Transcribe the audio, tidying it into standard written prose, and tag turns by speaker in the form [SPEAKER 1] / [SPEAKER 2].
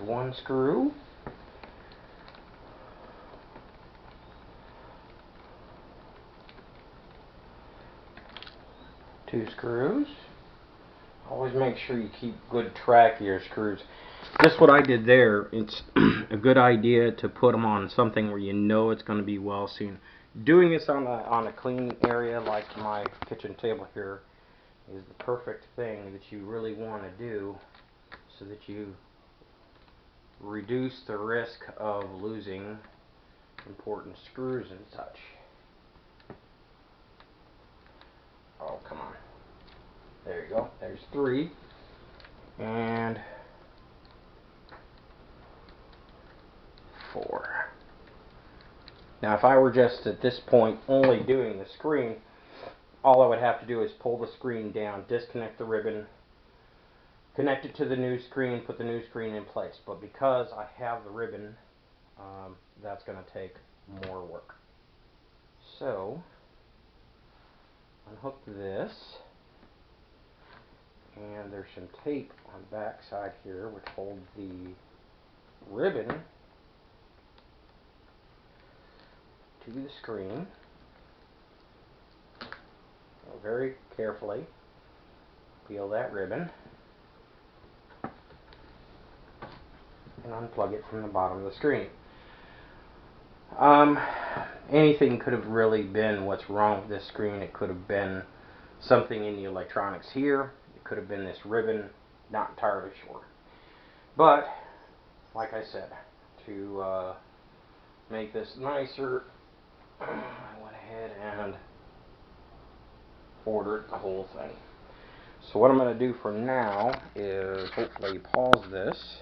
[SPEAKER 1] one screw. Two screws. Always make sure you keep good track of your screws. Just what I did there, it's a good idea to put them on something where you know it's going to be well seen. Doing this on a clean area like my kitchen table here is the perfect thing that you really want to do so that you reduce the risk of losing important screws and such. Oh, come on. There you go. There's 3. And 4. Now if I were just at this point only doing the screen, all I would have to do is pull the screen down, disconnect the ribbon, connect it to the new screen, put the new screen in place. But because I have the ribbon, that's going to take more work. So, unhook this, and there's some tape on the back side here which holds the ribbon to the screen. Very carefully peel that ribbon and unplug it from the bottom of the screen. Anything could have really been what's wrong with this screen. It could have been something in the electronics here. It could have been this ribbon. Not entirely sure. But, like I said, to make this nicer, I went ahead and ordered the whole thing. So what I'm going to do for now is hopefully pause this